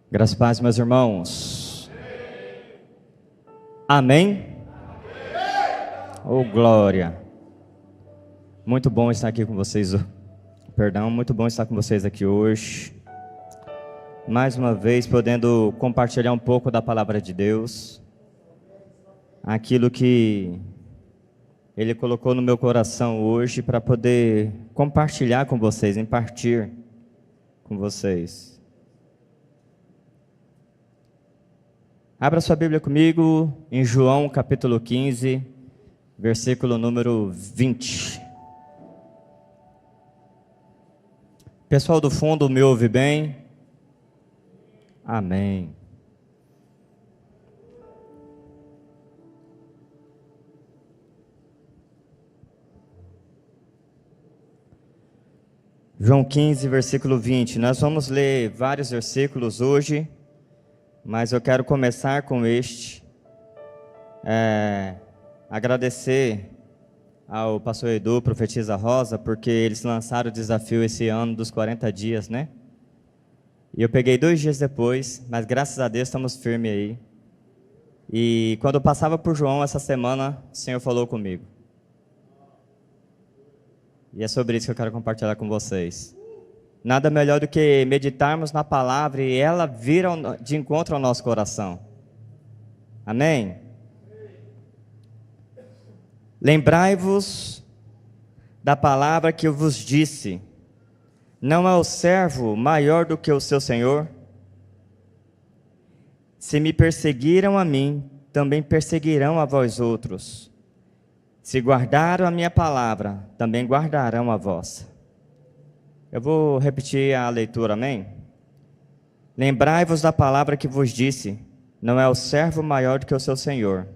Graças a Deus, meus irmãos. Amém? Oh, glória. Muito bom estar aqui com vocês. Muito bom estar com vocês aqui hoje. Mais uma vez, podendo compartilhar um pouco da palavra de Deus. Aquilo que Ele colocou no meu coração hoje para poder compartilhar com vocês, impartir com vocês. Abra sua Bíblia comigo em João capítulo 15, versículo número 20. Pessoal do fundo, me ouve bem? Amém. João 15, versículo 20. Nós vamos ler vários versículos hoje, mas eu quero começar com este. Agradecer ao pastor Edu, profetisa Rosa, porque eles lançaram o desafio esse ano dos 40 dias, né? E eu peguei 2 dias depois, mas graças a Deus estamos firmes aí. E quando eu passava por João essa semana, o Senhor falou comigo. E é sobre isso que eu quero compartilhar com vocês. Nada melhor do que meditarmos na palavra e ela vir de encontro ao nosso coração. Amém? Lembrai-vos da palavra que eu vos disse. Não é o servo maior do que o seu senhor? Se me perseguiram a mim, também perseguirão a vós outros. Se guardaram a minha palavra, também guardarão a vossa. Eu vou repetir a leitura, amém? Lembrai-vos da palavra que vos disse, não é o servo maior do que o seu senhor.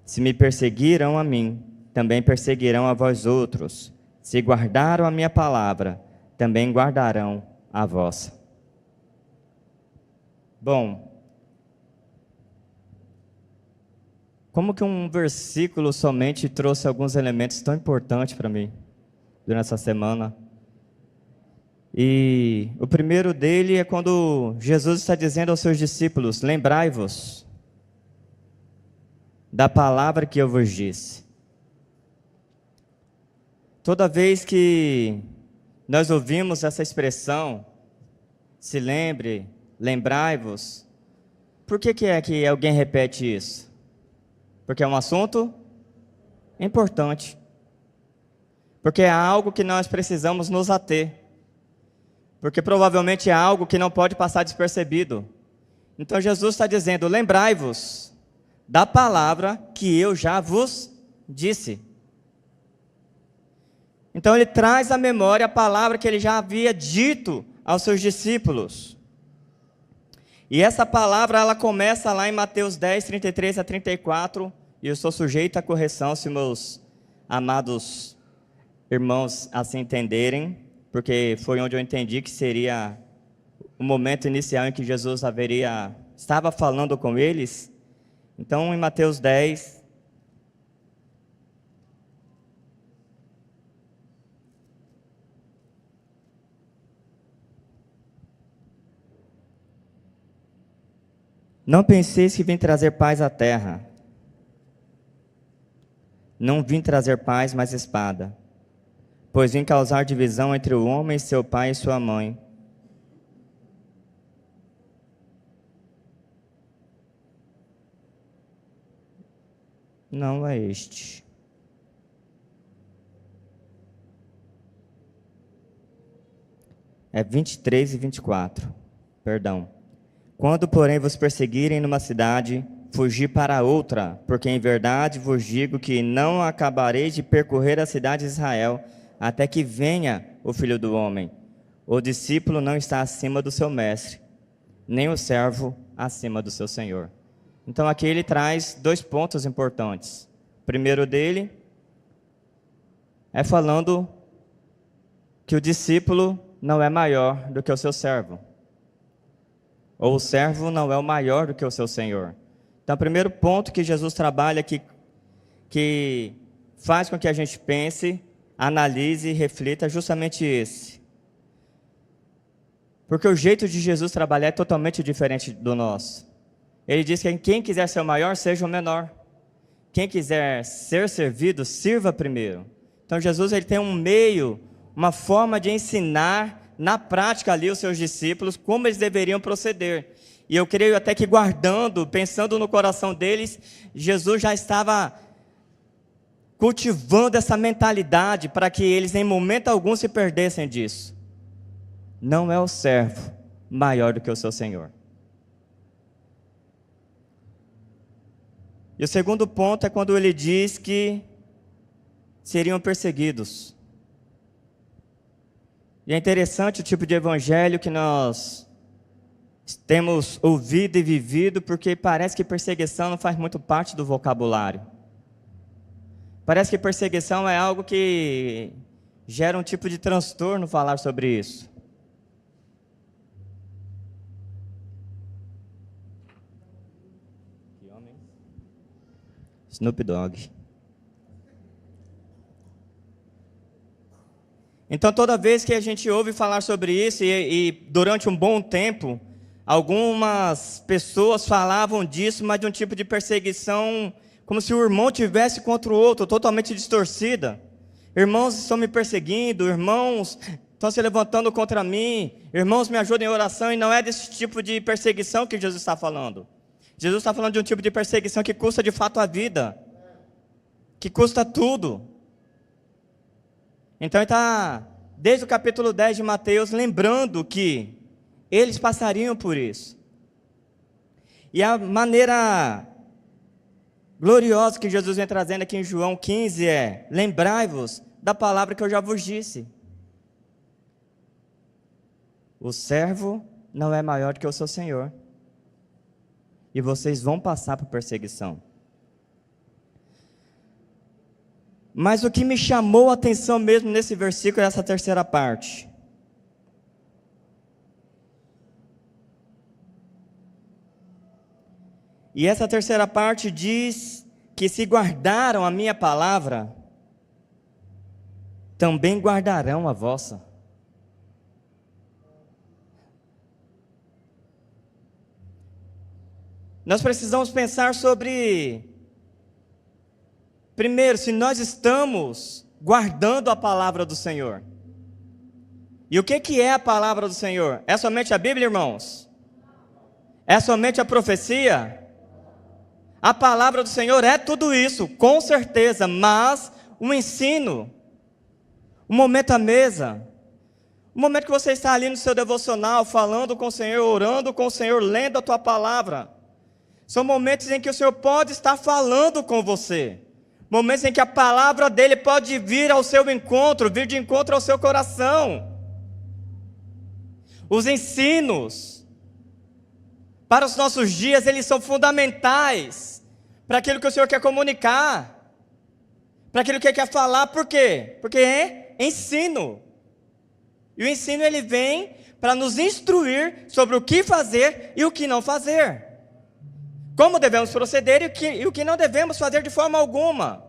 Se me perseguiram a mim, também perseguirão a vós outros. Se guardaram a minha palavra, também guardarão a vossa. Bom, como que um versículo somente trouxe alguns elementos tão importantes para mim durante essa semana? E o primeiro dele é quando Jesus está dizendo aos seus discípulos, lembrai-vos da palavra que eu vos disse. Toda vez que nós ouvimos essa expressão, se lembre, lembrai-vos, por que é que alguém repete isso? Porque é um assunto importante. Porque é algo que nós precisamos nos ater. Porque provavelmente é algo que não pode passar despercebido. Então Jesus está dizendo, lembrai-vos da palavra que eu já vos disse. Então ele traz à memória a palavra que ele já havia dito aos seus discípulos. E essa palavra, ela começa lá em Mateus 10, 33 a 34, e eu sou sujeito à correção se meus amados irmãos assim entenderem, porque foi onde eu entendi que seria o momento inicial em que Jesus estava falando com eles. Então, em Mateus 10, não penseis que vim trazer paz à terra. Não vim trazer paz, mas espada. Pois vim causar divisão entre o homem, seu pai e sua mãe. Não é este. É 23 e 24. Perdão. Quando, porém, vos perseguirem numa cidade, fugi para outra, porque em verdade vos digo que não acabareis de percorrer a cidade de Israel, até que venha o Filho do Homem. O discípulo não está acima do seu mestre, nem o servo acima do seu senhor. Então aqui ele traz 2 pontos importantes. O primeiro dele é falando que o discípulo não é maior do que o seu servo. Ou o servo não é o maior do que o seu senhor. Então o primeiro ponto que Jesus trabalha que faz com que a gente pense, analise e reflita é justamente esse. Porque o jeito de Jesus trabalhar é totalmente diferente do nosso. Ele diz que quem quiser ser o maior, seja o menor. Quem quiser ser servido, sirva primeiro. Então Jesus ele tem um meio, uma forma de ensinar na prática ali os seus discípulos como eles deveriam proceder. E eu creio até que guardando, pensando no coração deles, Jesus já estava cultivando essa mentalidade para que eles em momento algum se perdessem disso. Não é o servo maior do que o seu Senhor. E o segundo ponto é quando ele diz que seriam perseguidos. E é interessante o tipo de evangelho que nós temos ouvido e vivido, porque parece que perseguição não faz muito parte do vocabulário. Parece que perseguição é algo que gera um tipo de transtorno falar sobre isso. Snoop Dogg. Então toda vez que a gente ouve falar sobre isso, e durante um bom tempo, algumas pessoas falavam disso, mas de um tipo de perseguição, como se o irmão tivesse contra o outro, totalmente distorcida. Irmãos estão me perseguindo, irmãos estão se levantando contra mim, irmãos me ajudem em oração, e não é desse tipo de perseguição que Jesus está falando. Jesus está falando de um tipo de perseguição que custa de fato a vida, que custa tudo. Então ele está, desde o capítulo 10 de Mateus, lembrando que eles passariam por isso. E a maneira gloriosa que Jesus vem trazendo aqui em João 15 é: lembrai-vos da palavra que eu já vos disse. O servo não é maior do que o seu Senhor. E vocês vão passar por perseguição. Mas o que me chamou a atenção mesmo nesse versículo é essa terceira parte. E essa terceira parte diz que se guardaram a minha palavra, também guardarão a vossa. Nós precisamos pensar sobre, primeiro, se nós estamos guardando a palavra do Senhor. E o que é a palavra do Senhor? É somente a Bíblia, irmãos? É somente a profecia? A palavra do Senhor é tudo isso, com certeza, mas o ensino, o momento à mesa, o momento que você está ali no seu devocional, falando com o Senhor, orando com o Senhor, lendo a tua palavra, são momentos em que o Senhor pode estar falando com você. Momentos em que a palavra dEle pode vir ao seu encontro, vir de encontro ao seu coração. Os ensinos para os nossos dias, eles são fundamentais para aquilo que o Senhor quer comunicar, para aquilo que Ele quer falar. Por quê? Porque é ensino. E o ensino ele vem para nos instruir sobre o que fazer e o que não fazer. Como devemos proceder e o que não devemos fazer de forma alguma.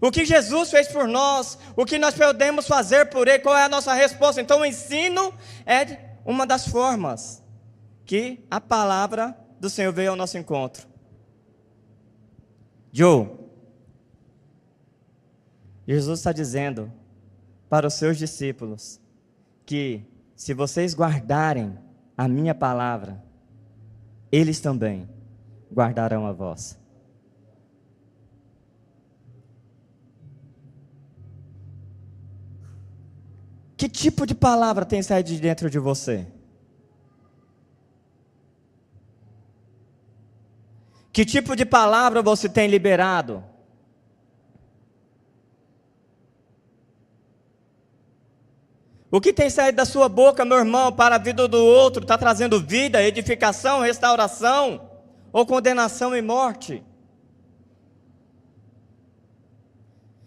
O que Jesus fez por nós, o que nós podemos fazer por Ele, qual é a nossa resposta. Então o ensino é uma das formas que a palavra do Senhor veio ao nosso encontro. Joe, Jesus está dizendo para os seus discípulos que se vocês guardarem a minha palavra, eles também guardarão a vossa. Que tipo de palavra tem saído de dentro de você? Que tipo de palavra você tem liberado? O que tem saído da sua boca, meu irmão, para a vida do outro, está trazendo vida, edificação, restauração, ou condenação e morte?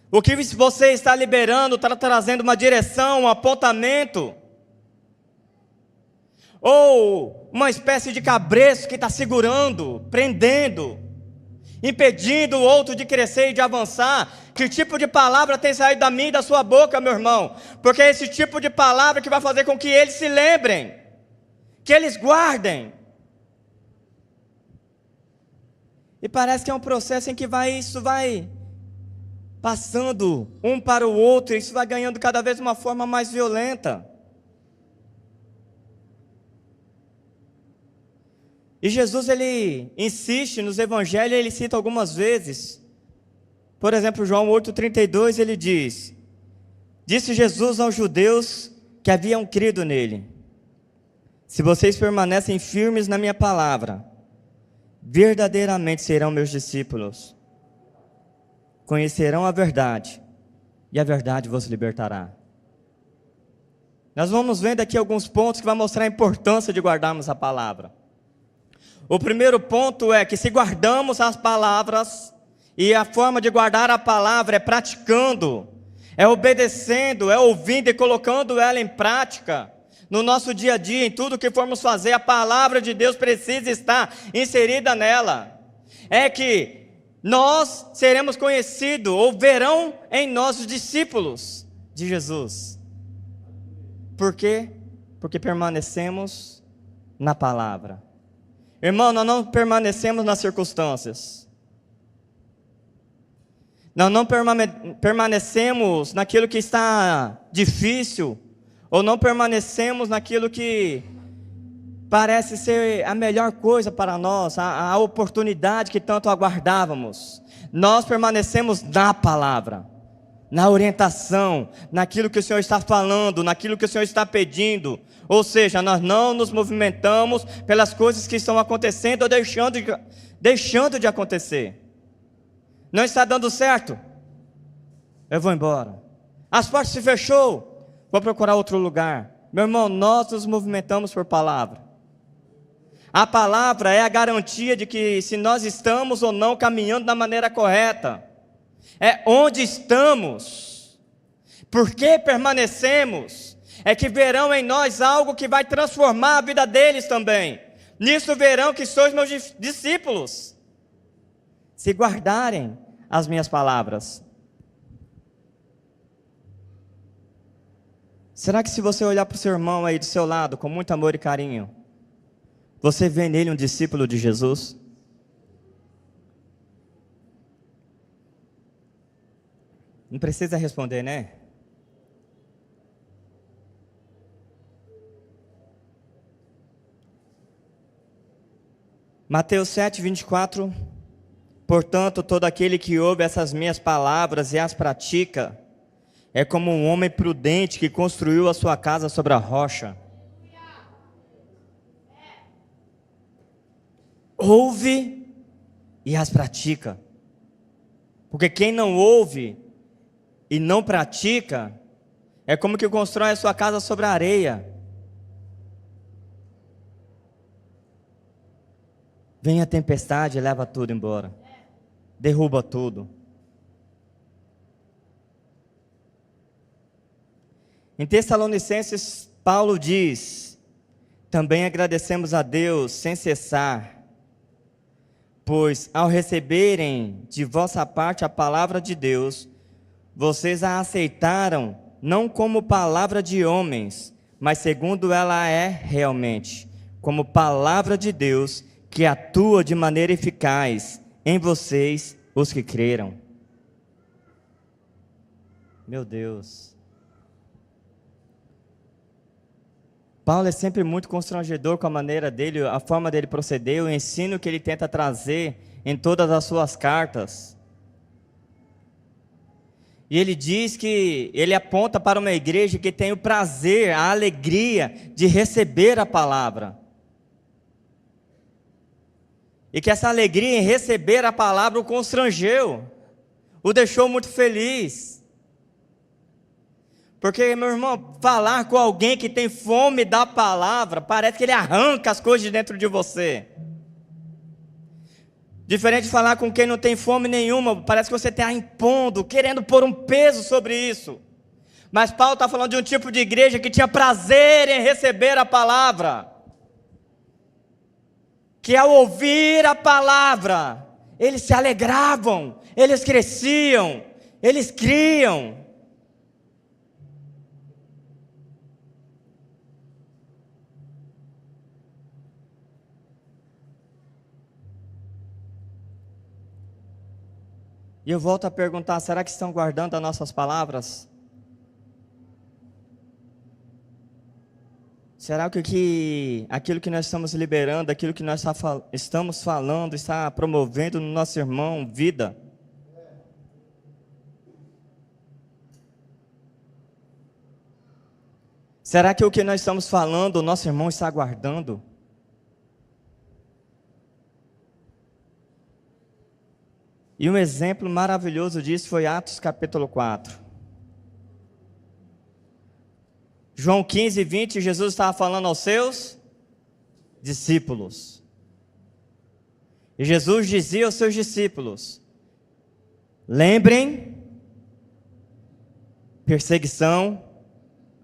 O que você está liberando está trazendo uma direção, um apontamento, ou uma espécie de cabresto que está segurando, prendendo, impedindo o outro de crescer e de avançar? Que tipo de palavra tem saído da minha e da sua boca, meu irmão? Porque é esse tipo de palavra que vai fazer com que eles se lembrem. que eles guardem. E parece que é um processo em que isso vai passando um para o outro, e isso vai ganhando cada vez uma forma mais violenta. E Jesus, ele insiste nos evangelhos, ele cita algumas vezes. Por exemplo, João 8,32, ele diz: disse Jesus aos judeus que haviam crido nele: se vocês permanecem firmes na minha palavra, verdadeiramente serão meus discípulos. Conhecerão a verdade, e a verdade vos libertará. Nós vamos vendo aqui alguns pontos que vão mostrar a importância de guardarmos a palavra. O primeiro ponto é que se guardamos as palavras, e a forma de guardar a palavra é praticando, é obedecendo, é ouvindo e colocando ela em prática. No nosso dia a dia, em tudo que formos fazer, a palavra de Deus precisa estar inserida nela. É que nós seremos conhecidos, ou verão em nós os discípulos de Jesus. Por quê? Porque permanecemos na palavra. Irmão, nós não permanecemos nas circunstâncias. Nós não permanecemos naquilo que está difícil, ou não permanecemos naquilo que parece ser a melhor coisa para nós, a oportunidade que tanto aguardávamos. Nós permanecemos na palavra, na orientação, naquilo que o Senhor está falando, naquilo que o Senhor está pedindo. Ou seja, nós não nos movimentamos pelas coisas que estão acontecendo ou deixando de acontecer. Não está dando certo? Eu vou embora. As portas se fechou, vou procurar outro lugar. Meu irmão, nós nos movimentamos por palavra. A palavra é a garantia de que se nós estamos ou não caminhando da maneira correta. É onde estamos. Por que permanecemos? É que verão em nós algo que vai transformar a vida deles também. Nisso verão que sois meus discípulos, se guardarem as minhas palavras. Será que se você olhar para o seu irmão aí do seu lado com muito amor e carinho, você vê nele um discípulo de Jesus? Não precisa responder, né? Mateus 7:24. Portanto, todo aquele que ouve essas minhas palavras e as pratica, é como um homem prudente que construiu a sua casa sobre a rocha. Ouve e as pratica. Porque quem não ouve e não pratica, é como que constrói a sua casa sobre a areia. Vem a tempestade e leva tudo embora. Derruba tudo. Em Tessalonicenses, Paulo diz: também agradecemos a Deus sem cessar, pois ao receberem de vossa parte a palavra de Deus, vocês a aceitaram não como palavra de homens, mas segundo ela é realmente, como palavra de Deus, que atua de maneira eficaz em vocês, os que creram. Meu Deus. Paulo é sempre muito constrangedor com a maneira dele, a forma dele proceder, o ensino que ele tenta trazer em todas as suas cartas. E ele diz que ele aponta para uma igreja que tem o prazer, a alegria de receber a palavra. E que essa alegria em receber a palavra o constrangeu, o deixou muito feliz. Porque, meu irmão, falar com alguém que tem fome da palavra, parece que ele arranca as coisas de dentro de você. Diferente de falar com quem não tem fome nenhuma, parece que você está impondo, querendo pôr um peso sobre isso. Mas Paulo está falando de um tipo de igreja que tinha prazer em receber a palavra. Que ao ouvir a palavra, eles se alegravam, eles cresciam, eles criam. E eu volto a perguntar, será que estão guardando as nossas palavras? Será que aquilo que nós estamos liberando, aquilo que nós estamos falando, está promovendo no nosso irmão vida? Será que o que nós estamos falando, o nosso irmão está guardando? E um exemplo maravilhoso disso foi Atos capítulo 4. João 15, 20, Jesus estava falando aos seus discípulos. E Jesus dizia aos seus discípulos: lembrem, perseguição,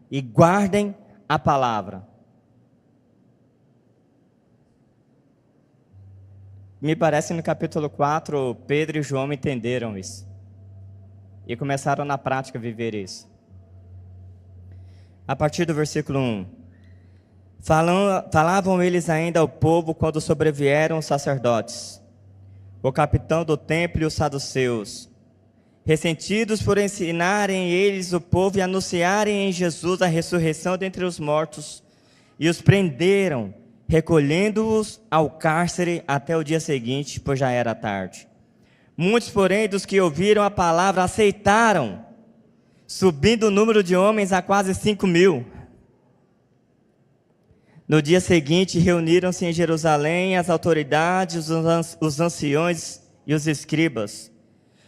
e guardem a palavra. Me parece que no capítulo 4, Pedro e João entenderam isso. E começaram na prática a viver isso. A partir do versículo 1. Falavam eles ainda ao povo quando sobrevieram os sacerdotes, o capitão do templo e os saduceus, ressentidos por ensinarem eles o povo e anunciarem em Jesus a ressurreição dentre os mortos, e os prenderam, recolhendo-os ao cárcere até o dia seguinte, pois já era tarde. Muitos, porém, dos que ouviram a palavra aceitaram, subindo o número de homens a quase 5.000. No dia seguinte, reuniram-se em Jerusalém as autoridades, os anciões e os escribas,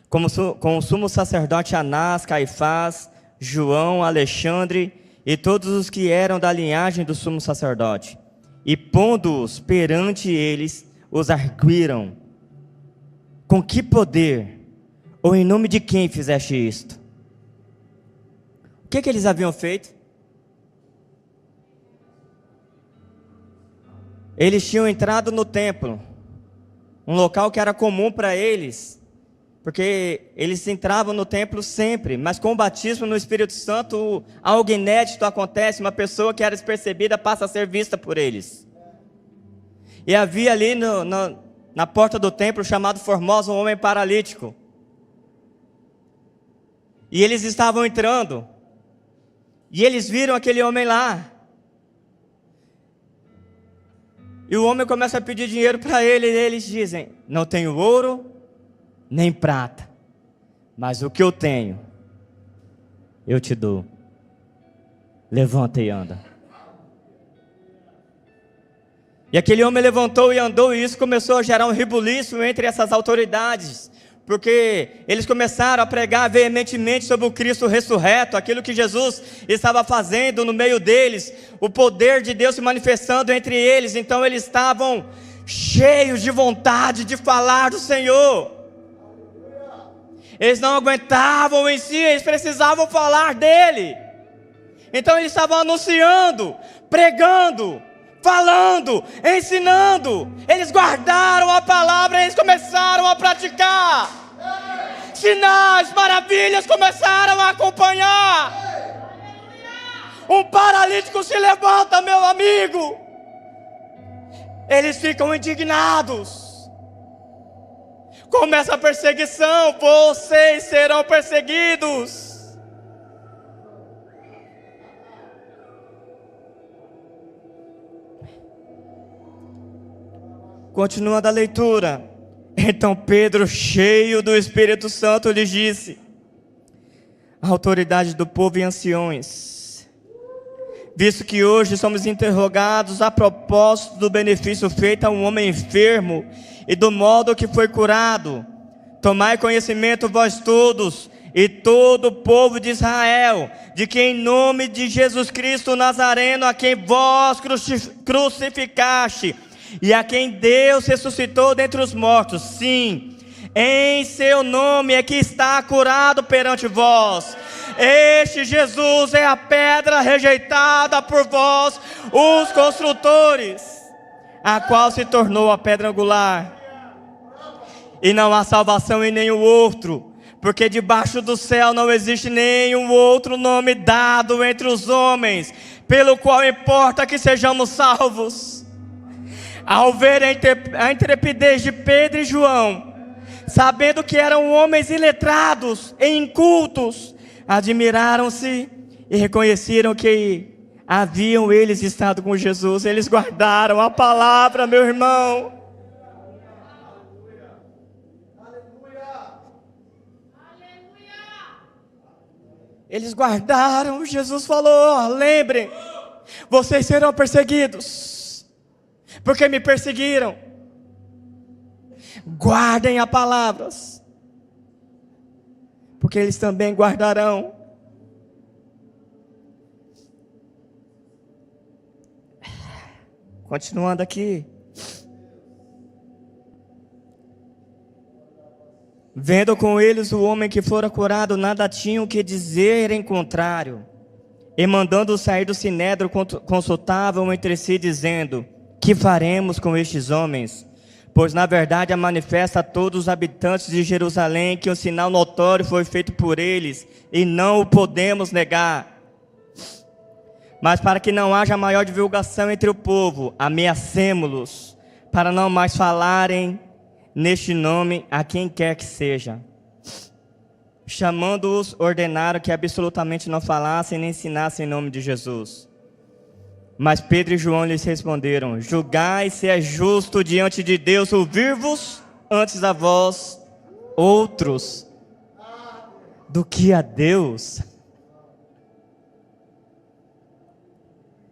com o sumo sacerdote Anás, Caifás, João, Alexandre e todos os que eram da linhagem do sumo sacerdote. E pondo-os perante eles, os arguíram: com que poder, ou em nome de quem fizeste isto? O que eles haviam feito? Eles tinham entrado no templo, um local que era comum para eles, porque eles entravam no templo sempre, mas com o batismo no Espírito Santo, algo inédito acontece, uma pessoa que era despercebida passa a ser vista por eles. E havia ali na porta do templo, chamado Formosa, um homem paralítico. E eles estavam entrando, e eles viram aquele homem lá. E o homem começa a pedir dinheiro para ele, e eles dizem: não tenho ouro, nem prata, mas o que eu tenho, eu te dou. Levanta e anda. E aquele homem levantou e andou, e isso começou a gerar um rebuliço entre essas autoridades, porque eles começaram a pregar veementemente sobre o Cristo ressurreto, aquilo que Jesus estava fazendo no meio deles, o poder de Deus se manifestando entre eles. Então eles estavam cheios de vontade de falar do Senhor. Eles não aguentavam em si, eles precisavam falar dele. Então eles estavam anunciando, pregando, falando, ensinando. Eles guardaram a palavra, eles começaram a praticar. Sinais, maravilhas começaram a acompanhar. Um paralítico se levanta, meu amigo. Eles ficam indignados. Começa a perseguição, vocês serão perseguidos. Continuando a leitura. Então Pedro, cheio do Espírito Santo, lhes disse: a autoridade do povo e anciões, visto que hoje somos interrogados a propósito do benefício feito a um homem enfermo e do modo que foi curado, tomai conhecimento vós todos e todo o povo de Israel, de que em nome de Jesus Cristo Nazareno, a quem vós crucificaste, e a quem Deus ressuscitou dentre os mortos, sim, em seu nome é que está curado perante vós. Este Jesus é a pedra rejeitada por vós, os construtores, a qual se tornou a pedra angular. E não há salvação em nenhum outro, porque debaixo do céu não existe nenhum outro nome dado entre os homens, pelo qual importa que sejamos salvos. Ao ver a intrepidez de Pedro e João, sabendo que eram homens iletrados e incultos, admiraram-se e reconheceram que haviam eles estado com Jesus. Eles guardaram a palavra, meu irmão. Eles guardaram. Jesus falou: lembrem, vocês serão perseguidos, porque me perseguiram. Guardem as palavras, porque eles também guardarão. Continuando aqui. Vendo com eles o homem que fora curado, nada tinham que dizer em contrário. E mandando sair do sinédrio, consultavam entre si, dizendo: que faremos com estes homens? Pois na verdade é manifesta a todos os habitantes de Jerusalém que um sinal notório foi feito por eles, e não o podemos negar. Mas para que não haja maior divulgação entre o povo, ameacemo-los, para não mais falarem neste nome a quem quer que seja. Chamando-os, ordenaram que absolutamente não falassem nem ensinassem em nome de Jesus. Mas Pedro e João lhes responderam: julgai se é justo diante de Deus ouvir-vos antes a vós outros do que a Deus.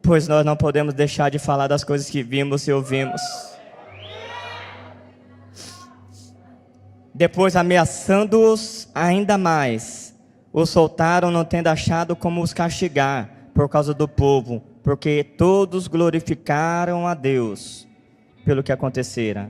Pois nós não podemos deixar de falar das coisas que vimos e ouvimos. Depois, ameaçando-os ainda mais, os soltaram, não tendo achado como os castigar por causa do povo, porque todos glorificaram a Deus pelo que acontecera.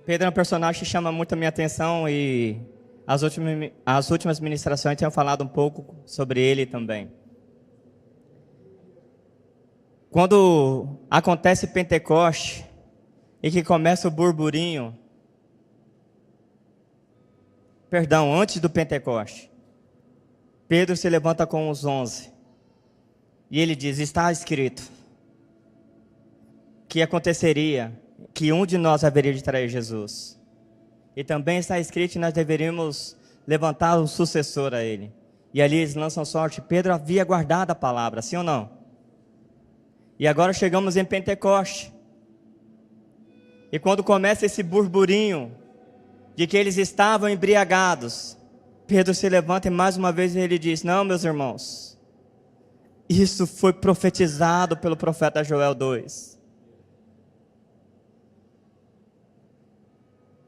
Pedro é um personagem que chama muito a minha atenção e as últimas ministrações tenho falado um pouco sobre ele também. Quando acontece Pentecoste e que começa o burburinho, antes do Pentecoste, Pedro se levanta com os 11 e ele diz: está escrito que aconteceria que um de nós haveria de trair Jesus. E também está escrito que nós deveríamos levantar um sucessor a ele. E ali eles lançam sorte. Pedro havia guardado a palavra, sim ou não? E agora chegamos em Pentecoste. E quando começa esse burburinho de que eles estavam embriagados, Pedro se levanta e mais uma vez ele diz: não, meus irmãos, isso foi profetizado pelo profeta Joel 2.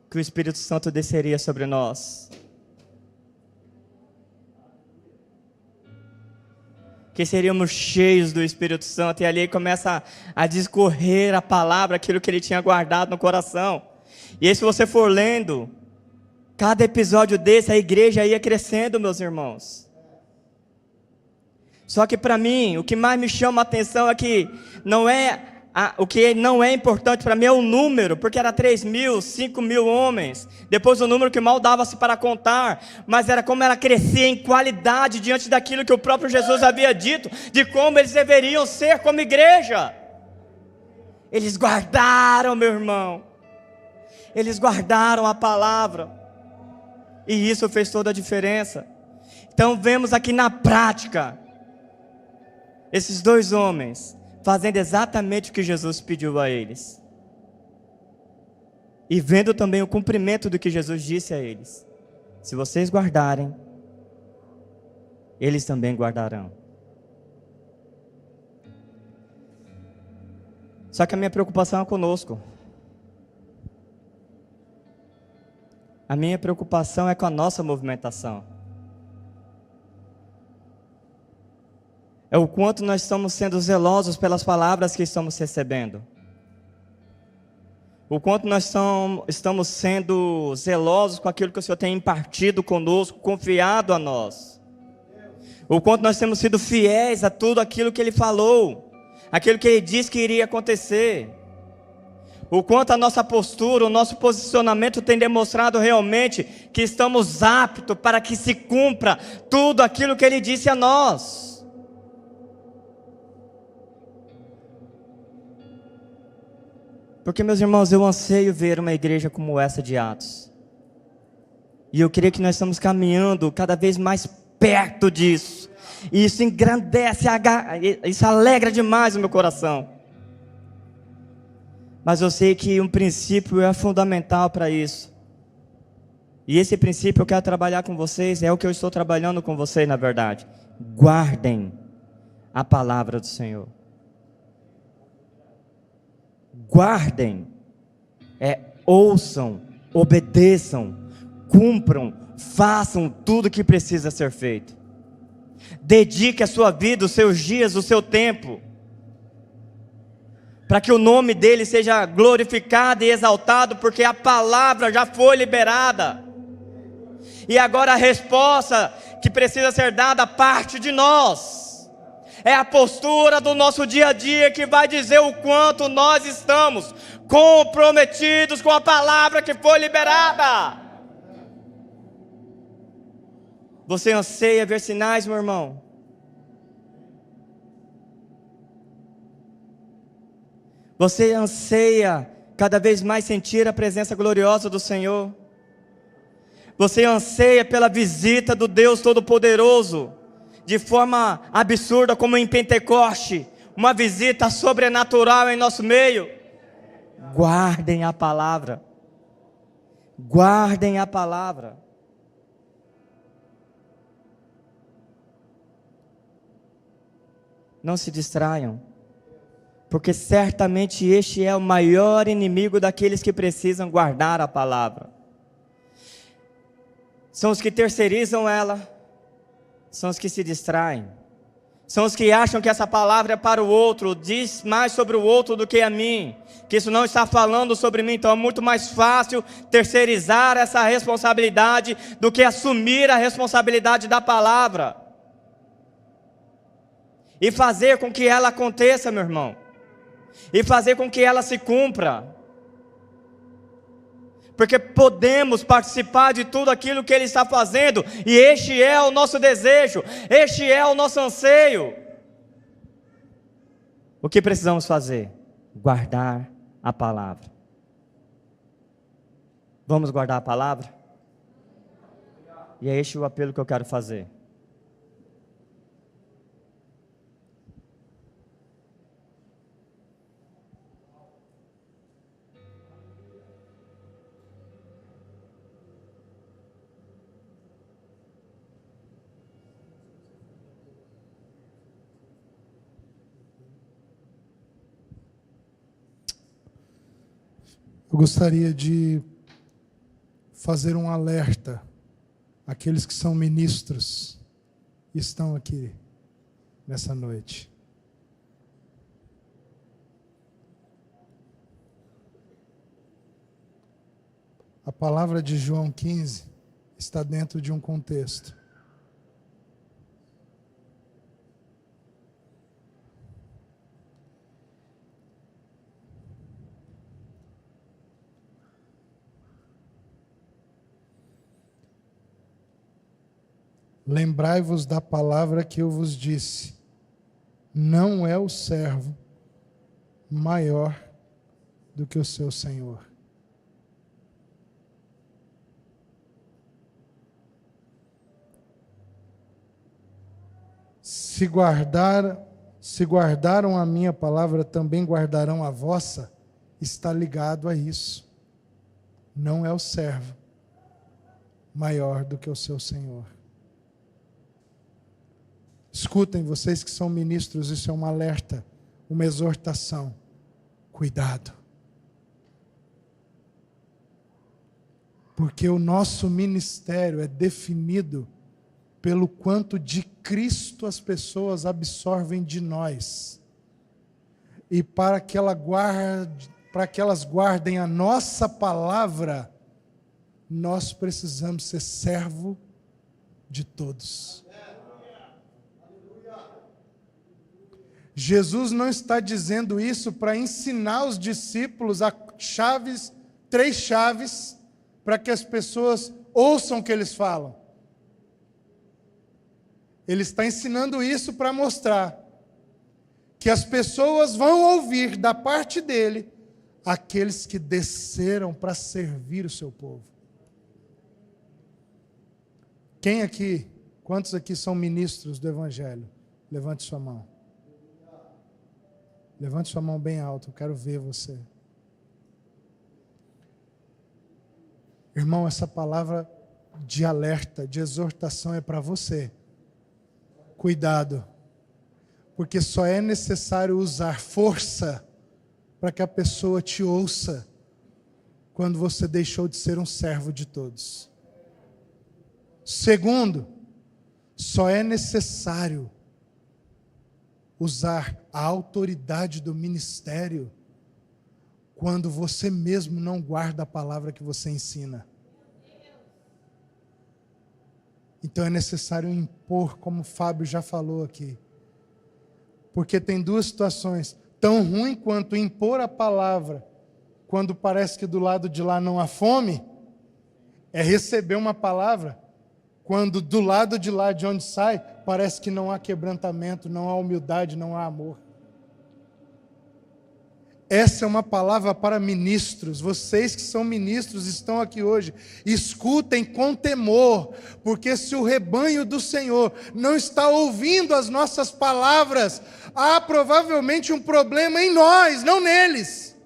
Que o Espírito Santo desceria sobre nós. Que seríamos cheios do Espírito Santo. E ali começa a discorrer a palavra, aquilo que ele tinha guardado no coração. E aí, se você for lendo, cada episódio desse, a igreja ia crescendo, meus irmãos. Só que para mim, o que mais me chama a atenção é que o que não é importante para mim é o número, porque era 3.000, 5.000 homens. Depois o número que mal dava-se para contar, mas era como ela crescia em qualidade diante daquilo que o próprio Jesus havia dito, de como eles deveriam ser como igreja. Eles guardaram, meu irmão, eles guardaram a palavra, e isso fez toda a diferença. Então vemos aqui na prática, esses dois homens fazendo exatamente o que Jesus pediu a eles. E vendo também o cumprimento do que Jesus disse a eles: se vocês guardarem, eles também guardarão. Só que a minha preocupação é conosco. A minha preocupação é com a nossa movimentação. É o quanto nós estamos sendo zelosos pelas palavras que estamos recebendo. O quanto nós estamos sendo zelosos com aquilo que o Senhor tem impartido conosco, confiado a nós. O quanto nós temos sido fiéis a tudo aquilo que Ele falou, aquilo que Ele disse que iria acontecer. O quanto a nossa postura, o nosso posicionamento tem demonstrado realmente que estamos aptos para que se cumpra tudo aquilo que Ele disse a nós. Porque, meus irmãos, eu anseio ver uma igreja como essa de Atos. E eu creio que nós estamos caminhando cada vez mais perto disso. E isso engrandece, isso alegra demais o meu coração. Mas eu sei que um princípio é fundamental para isso. E esse princípio eu quero trabalhar com vocês, é o que eu estou trabalhando com vocês, na verdade. Guardem a palavra do Senhor. Guardem, ouçam, obedeçam, cumpram, façam tudo o que precisa ser feito. Dedique a sua vida, os seus dias, o seu tempo, para que o nome dele seja glorificado e exaltado, porque a palavra já foi liberada. E agora a resposta que precisa ser dada parte de nós. É a postura do nosso dia a dia que vai dizer o quanto nós estamos comprometidos com a palavra que foi liberada. Você anseia ver sinais, meu irmão? Você anseia cada vez mais sentir a presença gloriosa do Senhor? Você anseia pela visita do Deus Todo-Poderoso, de forma absurda como em Pentecoste, uma visita sobrenatural em nosso meio? Guardem a palavra. Guardem a palavra. Não se distraiam, porque certamente este é o maior inimigo daqueles que precisam guardar a palavra. São os que terceirizam ela, são os que se distraem, são os que acham que essa palavra é para o outro, diz mais sobre o outro do que a mim, que isso não está falando sobre mim. Então é muito mais fácil terceirizar essa responsabilidade do que assumir a responsabilidade da palavra e fazer com que ela aconteça, meu irmão, e fazer com que ela se cumpra. Porque podemos participar de tudo aquilo que Ele está fazendo, e este é o nosso desejo, este é o nosso anseio. O que precisamos fazer? Guardar a palavra. Vamos guardar a palavra? E é este o apelo que eu quero fazer. Eu gostaria de fazer um alerta àqueles que são ministros e estão aqui nessa noite. A palavra de João 15 está dentro de um contexto. Lembrai-vos da palavra que eu vos disse: não é o servo maior do que o seu senhor. Se guardaram a minha palavra, também guardarão a vossa. Está ligado a isso. Não é o servo maior do que o seu senhor. Escutem, vocês que são ministros, isso é um alerta, uma exortação. Cuidado. Porque o nosso ministério é definido pelo quanto de Cristo as pessoas absorvem de nós. E para que elas guardem a nossa palavra, nós precisamos ser servo de todos. Jesus não está dizendo isso para ensinar os discípulos a chaves, 3 chaves, para que as pessoas ouçam o que eles falam. Ele está ensinando isso para mostrar que as pessoas vão ouvir da parte dele aqueles que desceram para servir o seu povo. Quem aqui, quantos aqui são ministros do Evangelho? Levante sua mão. Levante sua mão bem alto, eu quero ver você. Irmão, essa palavra de alerta, de exortação é para você. Cuidado, porque só é necessário usar força para que a pessoa te ouça quando você deixou de ser um servo de todos. Segundo, só é necessário usar a autoridade do ministério quando você mesmo não guarda a palavra que você ensina. Então é necessário impor, como o Fábio já falou aqui. Porque tem 2 situações. Tão ruim quanto impor a palavra, quando parece que do lado de lá não há fome, é receber uma palavra, quando do lado de lá de onde sai, parece que não há quebrantamento, não há humildade, não há amor. Essa é uma palavra para ministros. Vocês que são ministros estão aqui hoje. Escutem com temor, porque se o rebanho do Senhor não está ouvindo as nossas palavras, há provavelmente um problema em nós, não neles.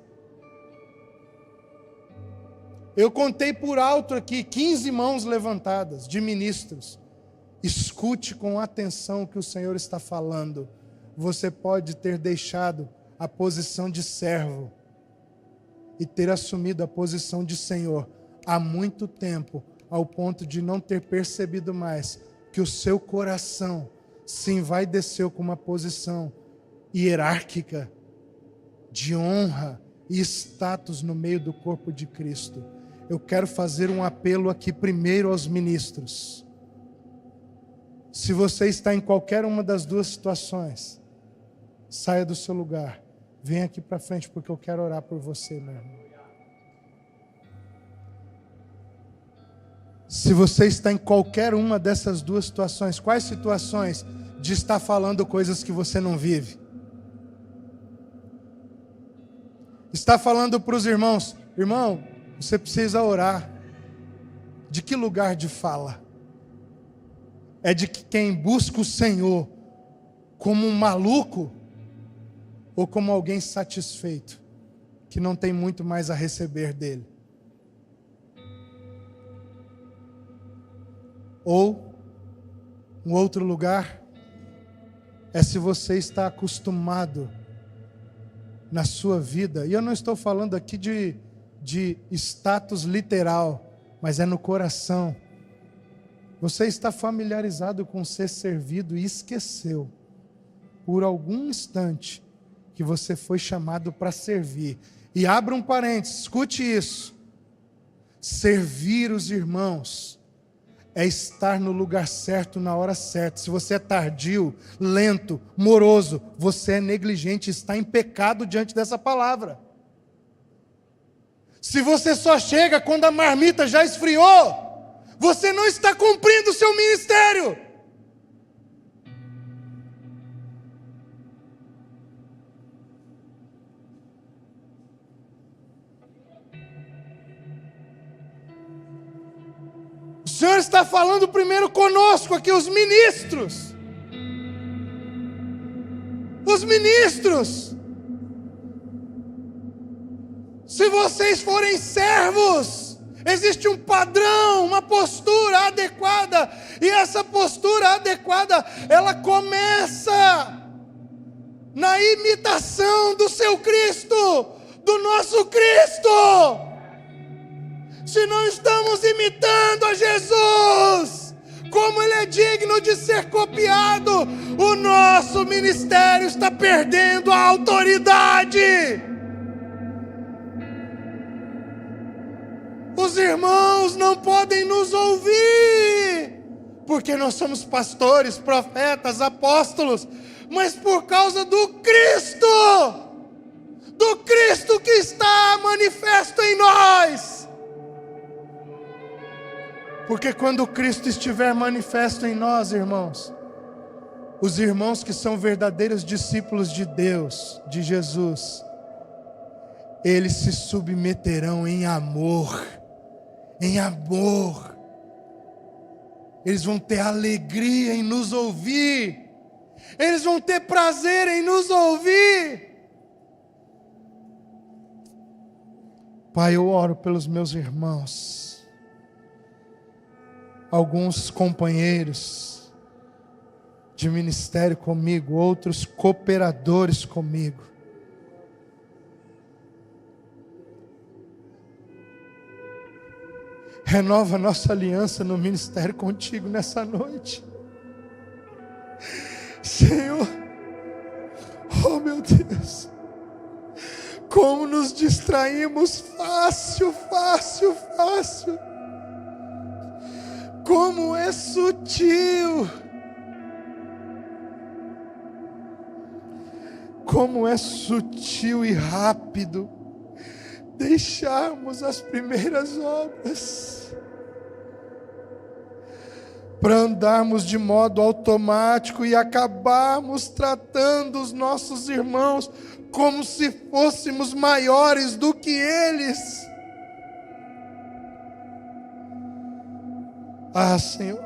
Eu contei por alto aqui 15 mãos levantadas de ministros. Escute com atenção o que o Senhor está falando. Você pode ter deixado a posição de servo e ter assumido a posição de Senhor há muito tempo, ao ponto de não ter percebido mais que o seu coração se envaideceu com uma posição hierárquica de honra e status no meio do corpo de Cristo. Eu quero fazer um apelo aqui primeiro aos ministros. Se você está em qualquer uma das 2 situações, saia do seu lugar. Vem aqui para frente, porque eu quero orar por você, meu irmão. Se você está em qualquer uma dessas 2 situações, quais situações de estar falando coisas que você não vive? Está falando para os irmãos, irmão, você precisa orar. De que lugar de fala? É de quem busca o Senhor como um maluco? Ou como alguém satisfeito, que não tem muito mais a receber dele? Ou, um outro lugar, é se você está acostumado na sua vida, e eu não estou falando aqui de status literal, mas é no coração. Você está familiarizado com ser servido e esqueceu, por algum instante, que você foi chamado para servir. E abra um parênteses, escute isso. Servir os irmãos é estar no lugar certo, na hora certa. Se você é tardio, lento, moroso, você é negligente, está em pecado diante dessa palavra. Se você só chega quando a marmita já esfriou, você não está cumprindo o seu ministério. O Senhor está falando primeiro conosco aqui, os ministros. Os ministros. Se vocês forem servos, existe um padrão, uma postura adequada. E essa postura adequada, ela começa na imitação do seu Cristo, do nosso Cristo. Se não estamos imitando a Jesus, como Ele é digno de ser copiado, o nosso ministério está perdendo a autoridade. Os irmãos não podem nos ouvir, porque nós somos pastores, profetas, apóstolos, mas por causa do Cristo que está manifesto em nós. Porque quando Cristo estiver manifesto em nós, irmãos, os irmãos que são verdadeiros discípulos de Deus, de Jesus, eles se submeterão em amor, em amor. Eles vão ter alegria em nos ouvir, eles vão ter prazer em nos ouvir. Pai, eu oro pelos meus irmãos, alguns companheiros de ministério comigo, outros cooperadores comigo. Renova nossa aliança no ministério contigo nessa noite, Senhor. Oh meu Deus, como nos distraímos fácil. Como é sutil, como é sutil e rápido deixarmos as primeiras obras para andarmos de modo automático e acabarmos tratando os nossos irmãos como se fôssemos maiores do que eles. Ah, Senhor,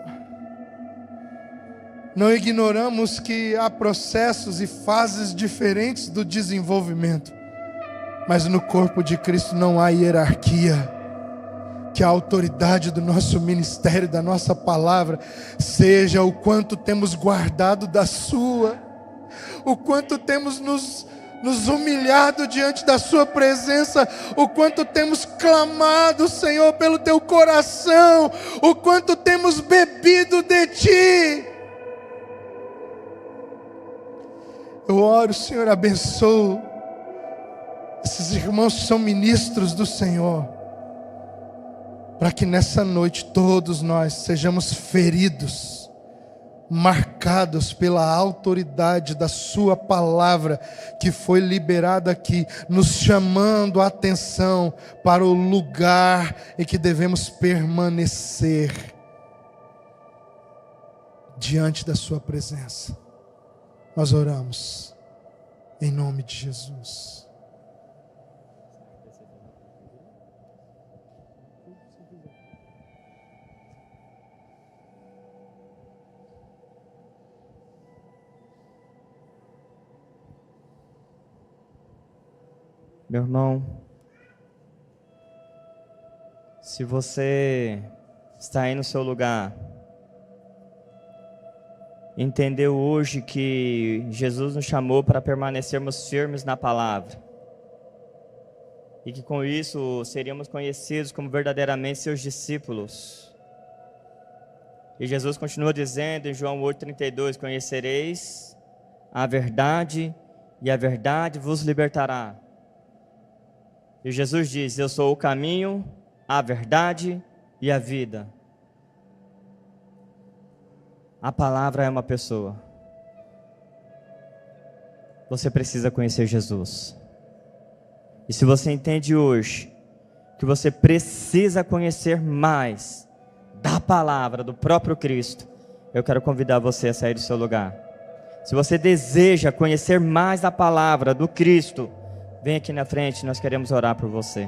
não ignoramos que há processos e fases diferentes do desenvolvimento, mas no corpo de Cristo não há hierarquia. Que a autoridade do nosso ministério, da nossa palavra, seja o quanto temos guardado da sua, o quanto temos nos humilhado diante da sua presença, o quanto temos clamado, Senhor, pelo teu coração, o quanto temos bebido de ti. Eu oro, Senhor, abençoa esses irmãos que são ministros do Senhor, para que nessa noite todos nós sejamos feridos, marcados pela autoridade da sua palavra que foi liberada aqui, nos chamando a atenção para o lugar em que devemos permanecer diante da sua presença. Nós oramos em nome de Jesus. Meu irmão, se você está aí no seu lugar, entendeu hoje que Jesus nos chamou para permanecermos firmes na palavra, e que com isso seríamos conhecidos como verdadeiramente seus discípulos. E Jesus continua dizendo em João 8,32, conhecereis a verdade, e a verdade vos libertará. E Jesus diz, eu sou o caminho, a verdade e a vida. A palavra é uma pessoa. Você precisa conhecer Jesus. E se você entende hoje que você precisa conhecer mais da palavra, do próprio Cristo, eu quero convidar você a sair do seu lugar. Se você deseja conhecer mais da palavra, do Cristo, vem aqui na frente, nós queremos orar por você.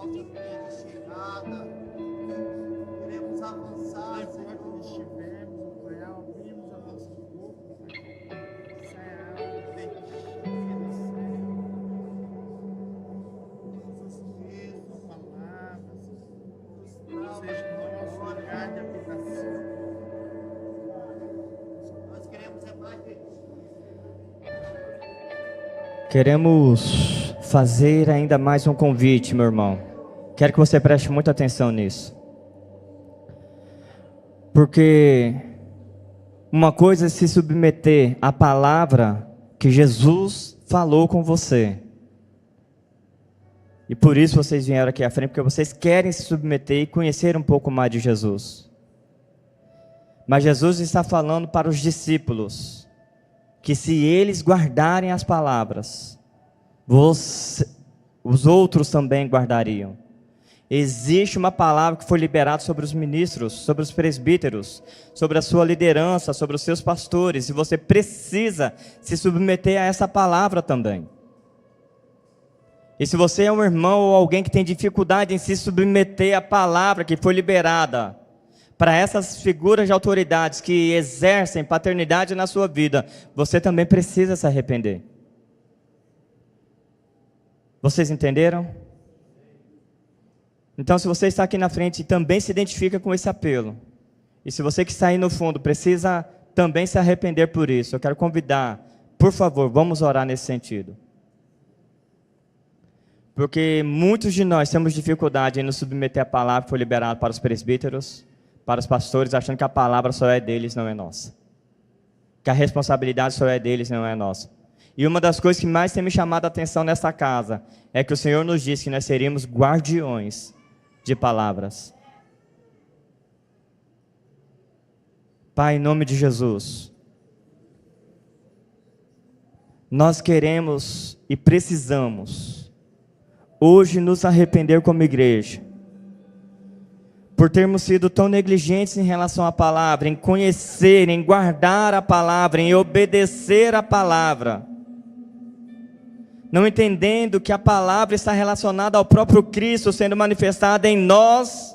nossas linhas de chegada. Queremos avançar, Não importa Senhor. onde estivermos, Pai, abrimos a nossa boca, Pai. Saia algo bem cheio do céu. Nossas textos, palavras, seja o nosso lugar de habitação. Nós queremos é mais de Queremos fazer ainda mais um convite, meu irmão. Quero que você preste muita atenção nisso. Porque uma coisa é se submeter à palavra que Jesus falou com você. E por isso vocês vieram aqui à frente, porque vocês querem se submeter e conhecer um pouco mais de Jesus. Mas Jesus está falando para os discípulos que se eles guardarem as palavras, os outros também guardariam. Existe uma palavra que foi liberada sobre os ministros, sobre os presbíteros, sobre a sua liderança, sobre os seus pastores, e você precisa se submeter a essa palavra também. E se você é um irmão ou alguém que tem dificuldade em se submeter à palavra que foi liberada para essas figuras de autoridades que exercem paternidade na sua vida, você também precisa se arrepender. Vocês entenderam? Então, se você está aqui na frente e também se identifica com esse apelo, e se você que está aí no fundo precisa também se arrepender por isso, eu quero convidar, por favor, vamos orar nesse sentido. Porque muitos de nós temos dificuldade em nos submeter à palavra que foi liberada para os presbíteros, para os pastores, achando que a palavra só é deles, não é nossa. Que a responsabilidade só é deles, não é nossa. E uma das coisas que mais tem me chamado a atenção nessa casa é que o Senhor nos disse que nós seríamos guardiões de palavras. Pai, em nome de Jesus, nós queremos e precisamos hoje nos arrepender como igreja, por termos sido tão negligentes em relação à palavra, em conhecer, em guardar a palavra, em obedecer a palavra, não entendendo que a palavra está relacionada ao próprio Cristo sendo manifestada em nós,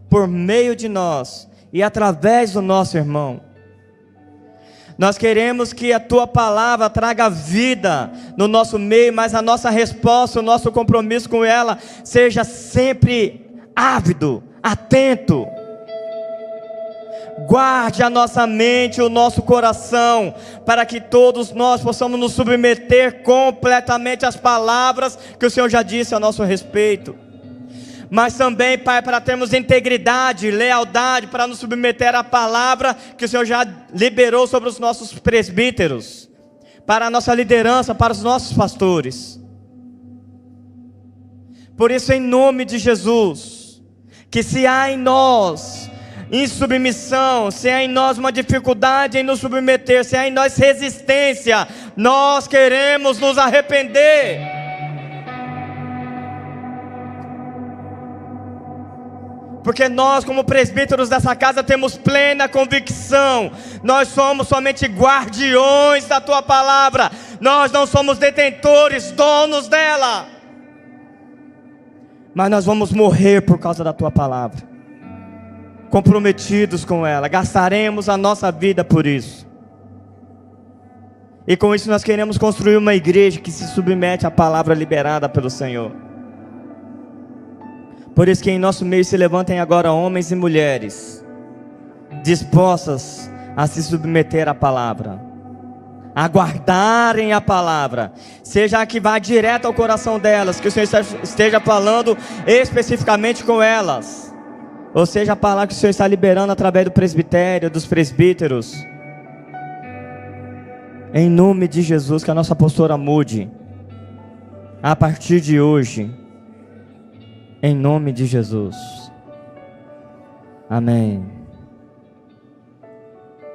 por meio de nós e através do nosso irmão. Nós queremos que a tua palavra traga vida no nosso meio, mas a nossa resposta, o nosso compromisso com ela seja sempre ávido, atento. Guarde a nossa mente, o nosso coração, para que todos nós possamos nos submeter completamente às palavras que o Senhor já disse a nosso respeito. Mas também, Pai, para termos integridade, lealdade, para nos submeter à palavra que o Senhor já liberou sobre os nossos presbíteros, para a nossa liderança, para os nossos pastores. Por isso, em nome de Jesus, que se há em nós insubmissão, se há em nós uma dificuldade em nos submeter, se há em nós resistência, nós queremos nos arrepender. Porque nós, como presbíteros dessa casa, temos plena convicção, nós somos somente guardiões da tua palavra, nós não somos detentores, donos dela, mas nós vamos morrer por causa da tua palavra, comprometidos com ela, gastaremos a nossa vida por isso. E com isso nós queremos construir uma igreja que se submete à palavra liberada pelo Senhor. Por isso que em nosso meio se levantem agora homens e mulheres dispostas a se submeter à palavra, a guardarem a palavra, seja a que vá direto ao coração delas, que o Senhor esteja falando especificamente com elas, ou seja, a palavra que o Senhor está liberando através do presbitério, dos presbíteros. Em nome de Jesus, que a nossa postura mude a partir de hoje, em nome de Jesus. Amém.